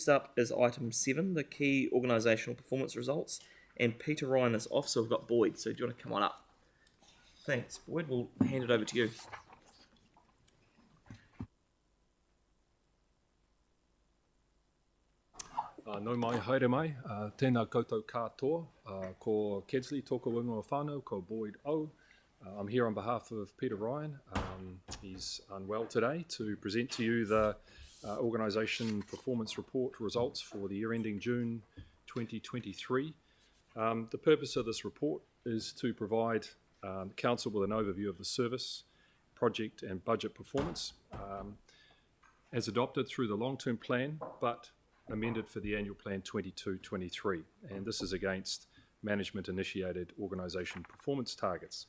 Next up is item 7, the key organisational performance results, and Peter Ryan is off, so we've got Boyd. So do you want to come on up? Thanks, Boyd. We'll hand it over to you. No mai haere mai, tēnā koutou katoa, ko Kedsley tōka wingoa whānau, ko Boyd O. I'm here on behalf of Peter Ryan. He's unwell today to present to you the organisation performance report results for the year ending June 2023. The purpose of this report is to provide the Council with an overview of the service, project and budget performance as adopted through the long-term plan, but amended for the annual plan 22-23, and this is against management-initiated organisation performance targets.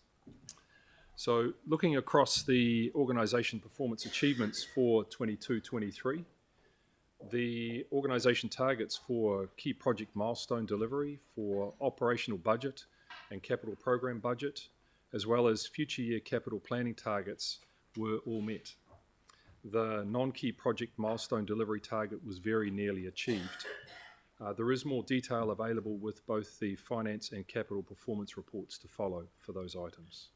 So looking across the organisation performance achievements for 22-23, the organisation targets for key project milestone delivery, for operational budget and capital program budget, as well as future year capital planning targets were all met. The non-key project milestone delivery target was very nearly achieved. There is more detail available with both the finance and capital performance reports to follow for those items.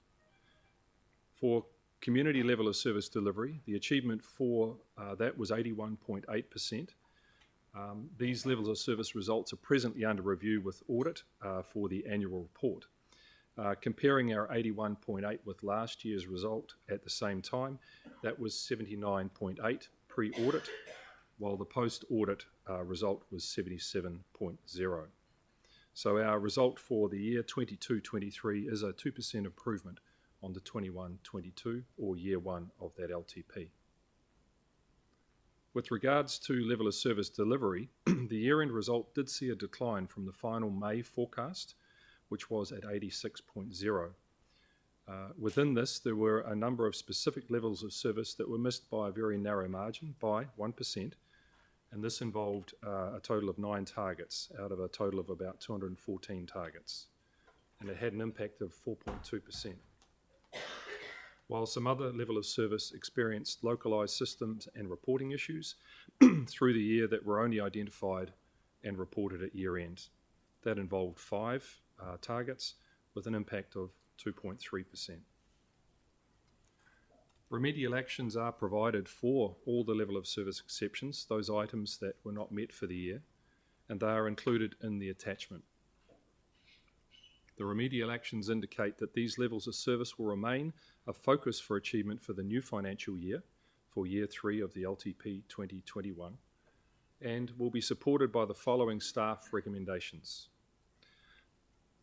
For community level of service delivery, the achievement for that was 81.8%. These levels of service results are presently under review with audit for the annual report. Comparing our 81.8 with last year's result at the same time, that was 79.8 pre-audit, while the post-audit result was 77.0. So our result for the year 22-23 is a 2% improvement on the 21-22 or year one of that LTP. With regards to level of service delivery, the year-end result did see a decline from the final May forecast, which was at 86.0. Within this, there were a number of specific levels of service that were missed by a very narrow margin, by 1%, and this involved a total of 9 targets out of a total of about 214 targets, and it had an impact of 4.2%. While some other level of service experienced localised systems and reporting issues through the year that were only identified and reported at year end. That involved 5 targets with an impact of 2.3%. Remedial actions are provided for all the level of service exceptions, those items that were not met for the year, and they are included in the attachment. The remedial actions indicate that these levels of service will remain a focus for achievement for the new financial year, for year 3 of the LTP 2021, and will be supported by the following staff recommendations.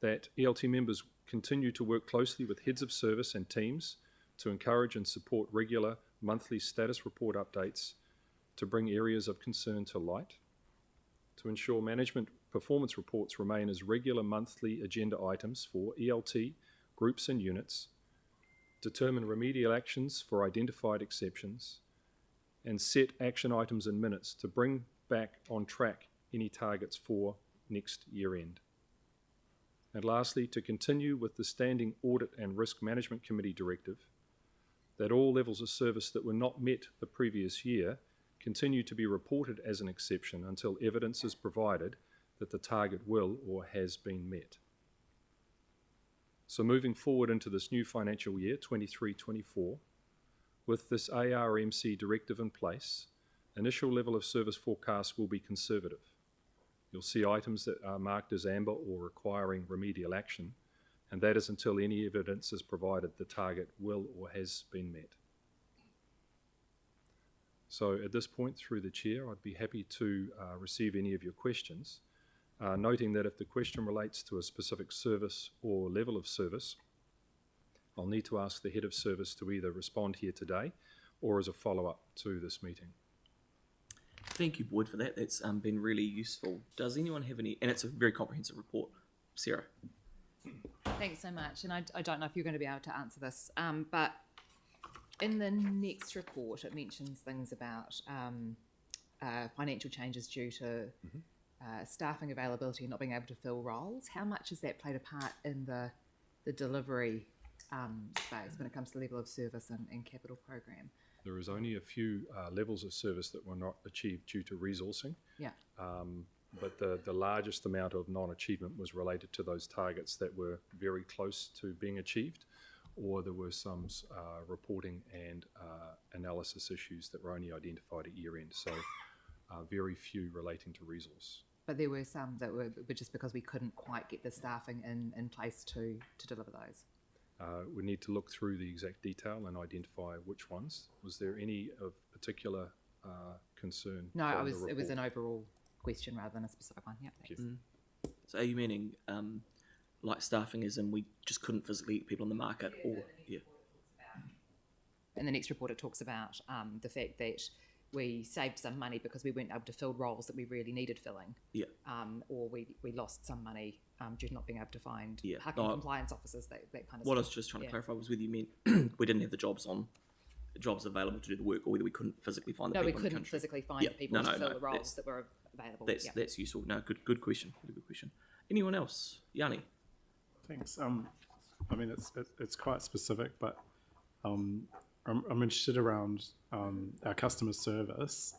That ELT members continue to work closely with heads of service and teams to encourage and support regular monthly status report updates to bring areas of concern to light, to ensure management performance reports remain as regular monthly agenda items for ELT, groups and units, determine remedial actions for identified exceptions, and set action items and minutes to bring back on track any targets for next year end. And lastly, to continue with the Standing Audit and Risk Management Committee directive that all levels of service that were not met the previous year continue to be reported as an exception until evidence is provided that the target will or has been met. So moving forward into this new financial year, 23-24, with this ARMC directive in place, initial level of service forecasts will be conservative. You'll see items that are marked as amber or requiring remedial action, and that is until any evidence is provided the target will or has been met. So at this point, through the chair, I'd be happy to receive any of your questions, noting that if the question relates to a specific service or level of service, I'll need to ask the head of service to either respond here today or as a follow-up to this meeting. Thank you, Boyd, for that. That's been really useful. Does anyone have any, and it's a very comprehensive report. Sarah. Thanks so much. And I don't know if you're going to be able to answer this, but in the next report, it mentions things about financial changes due to staffing availability and not being able to fill roles. How much has that played a part in the delivery space when it comes to level of service and capital program? There is only a few levels of service that were not achieved due to resourcing. Yeah. But the largest amount of non-achievement was related to those targets that were very close to being achieved, or there were some reporting and analysis issues that were only identified at year end. So very few relating to resource. But there were some that were just because we couldn't quite get the staffing in place to deliver those. We need to look through the exact detail and identify which ones. Was there any of particular concern? No, from the it was report? an overall question rather than a specific one. Yeah, thanks. So are you meaning like staffing as in we just couldn't physically get people on the market, or yeah? In the next report, it talks about the fact that we saved some money because we weren't able to fill roles that we really needed filling. Yeah. Or we lost some money due to not being able to find Yeah. parking compliance officers, that kind of What I stuff. was just trying to Yeah. clarify was whether you meant we didn't have the jobs available to do the work, or whether we couldn't physically find the No, we people in the couldn't country. physically find Yeah. people No, to fill no, the roles that were available. That's useful. No, good question. Really good question. Anyone else? Yanni? Thanks. I mean, it's quite specific, but I'm interested around our customer service.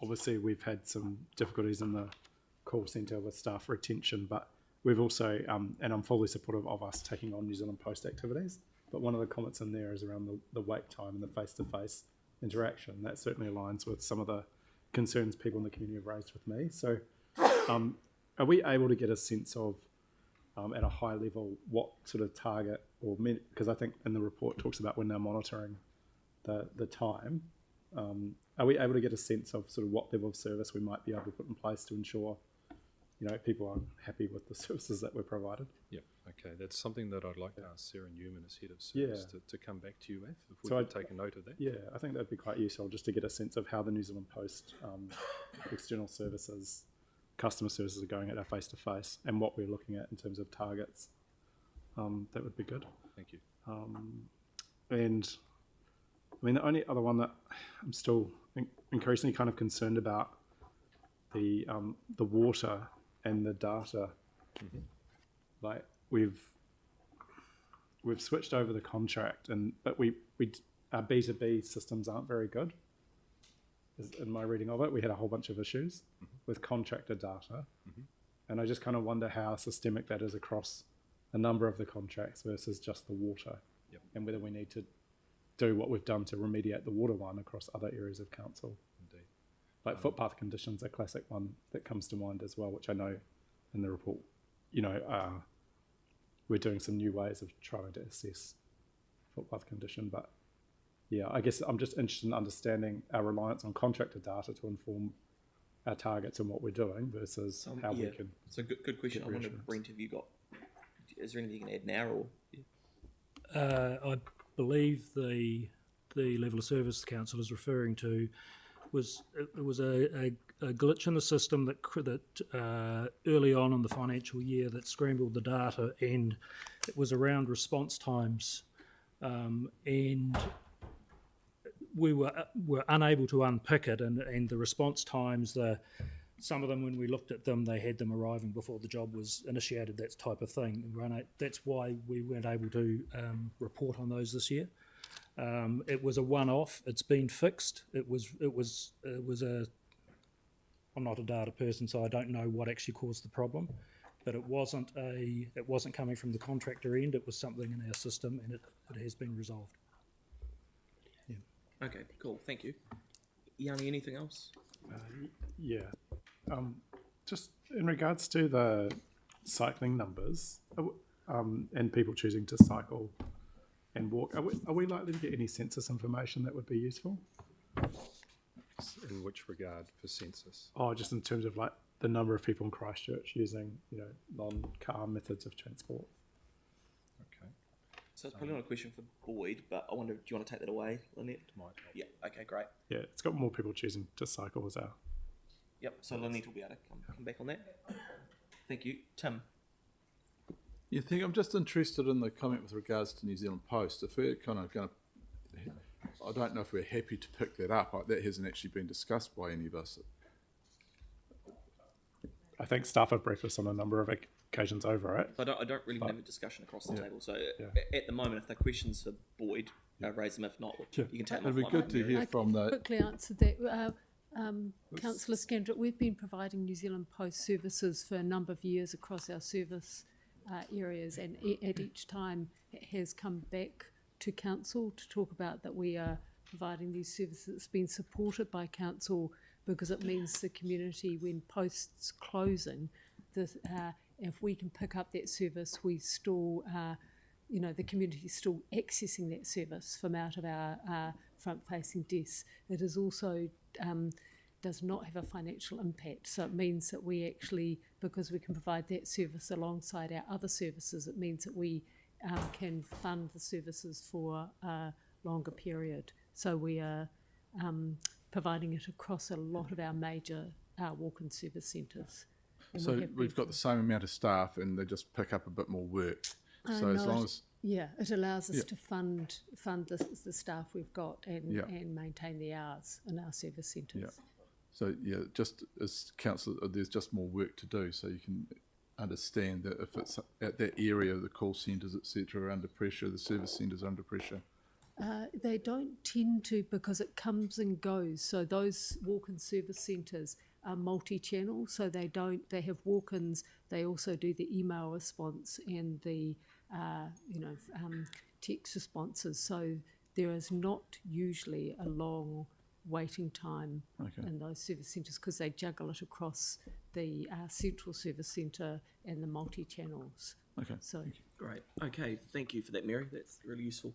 Obviously, we've had some difficulties in the call centre with staff retention, but we've also, and I'm fully supportive of us taking on New Zealand Post activities, but one of the comments in there is around the wait time and the face-to-face interaction. That certainly aligns with some of the concerns people in the community have raised with me. So are we able to get a sense of, at a high level, what sort of target, or because I think in the report talks about when they're monitoring the time, are we able to get a sense of sort of what level of service we might be able to put in place to ensure, people are happy with the services that we're provided? Yeah, okay. That's something that I'd like to ask Sarah Newman as Head of Service to come back to you with, if we could take a note of that. Yeah, I think that'd be quite useful just to get a sense of how the New Zealand Post external services, customer services are going at our face-to-face, and what we're looking at in terms of targets. That would be good. Thank you. And I mean, the only other one that I'm still increasingly kind of concerned about, the water and the data. Mm-hmm. Like we've switched over the contract, but our B2B systems aren't very good. In my reading of it, we had a whole bunch of issues with contractor data, and I just kind of wonder how systemic that is across a number of the contracts versus just the water, and whether we need to do what we've done to remediate the water one across other areas of council. Indeed. Like footpath conditions, a classic one that comes to mind as well, which I know in the report, we're doing some new ways of trying to assess footpath condition. But yeah, I guess I'm just interested in understanding our reliance on contractor data to inform our targets and what we're doing versus how we can. So good question. I wonder, Brent, have you got? Is there anything you can add now, or? I believe the level of service the council is referring to was a glitch in the system that early on in the financial year that scrambled the data, and it was around response times, and we were unable to unpick it, and the response times, some of them, when we looked at them, they had them arriving before the job was initiated, that type of thing. That's why we weren't able to report on those this year. It was a one-off. It's been fixed. It was a. I'm not a data person, so I don't know what actually caused the problem, but it wasn't coming from the contractor end. It was something in our system, and it has been resolved. Yeah. Okay, cool. Thank you. Yanni, anything else? Yeah. Just in regards to the cycling numbers, and people choosing to cycle and walk, are we likely to get any census information that would be useful? In which regard for census? Oh, just in terms of like the number of people in Christchurch using, non-car methods of transport. Okay. So it's probably not a question for Boyd, but I wonder, do you want to take that away, Lynette? Might help. Yeah. Okay, great. Yeah, it's got more people choosing to cycle as our. Yep. So Lynette will be able to come back on that. Thank you, Tim. You think I'm just interested in the comment with regards to New Zealand Post. If we're kind of going to, I don't know if we're happy to pick that up. That hasn't actually been discussed by any of us. I think staff have briefed us on a number of occasions over it. I don't really want to have a discussion across the table. So at the moment, if the question's for Boyd, raise them. If not, Yeah. you can take them It'd be offline. good to hear I from can the. quickly answer that. Councillor Scandrick, we've been providing New Zealand Post services for a number of years across our service areas, and at each time it has come back to council to talk about that we are providing these services. It's been supported by council because it means the community, when post's closing, if we can pick up that service, we still, the community is still accessing that service from out of our front-facing desks. It is also does not have a financial impact, so it means that we actually, because we can provide that service alongside our other services, it means that we can fund the services for a longer period. So we are providing it across a lot of our major walk-in service centres. So we've got the same amount of staff, and they just pick up a bit more work. So as long as it allows us Yeah. to fund the staff we've got and maintain the hours in our service centres. Yeah. So just as council, there's just more work to do. So you can understand that if it's at that area, the call centres, etc., are under pressure, the service centres are under pressure. They don't tend to, because it comes and goes. So those walk-in service centres are multi-channel. So they have walk-ins. They also do the email response and the text responses. So there is not usually a long waiting time in those service centres because they juggle it across the central service centre and the multi-channels. Okay. So Great. Okay, thank you for that, Mary. That's really useful.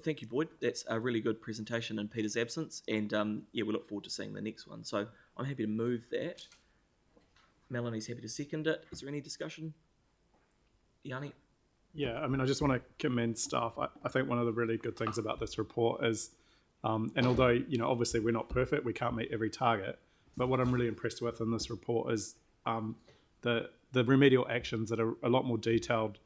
Thank you, Boyd. That's a really good presentation in Peter's absence, and we look forward to seeing the next one. So I'm happy to move that. Melanie's happy to second it. Is there any discussion? Yanni? Yeah, I mean, I just want to commend staff. I think one of the really good things about this report is, and although, obviously we're not perfect, we can't meet every target, but what I'm really impressed with in this report is the remedial actions that are a lot more detailed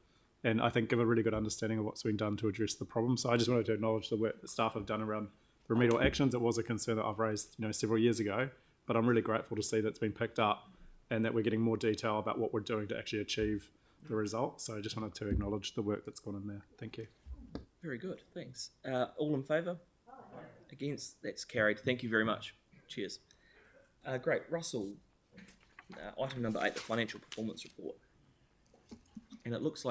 and I think give a really good understanding of what's being done to address the problem. So I just wanted to acknowledge the work that staff have done around remedial actions. It was a concern that I've raised, several years ago, but I'm really grateful to see that's been picked up and that we're getting more detail about what we're doing to actually achieve the result. So I just wanted to acknowledge the work that's gone in there. Thank you. Very good, thanks. All in favour? Against? That's carried. Thank you very much. Cheers. Great. Russell, item number 8, the financial performance report. And it looks like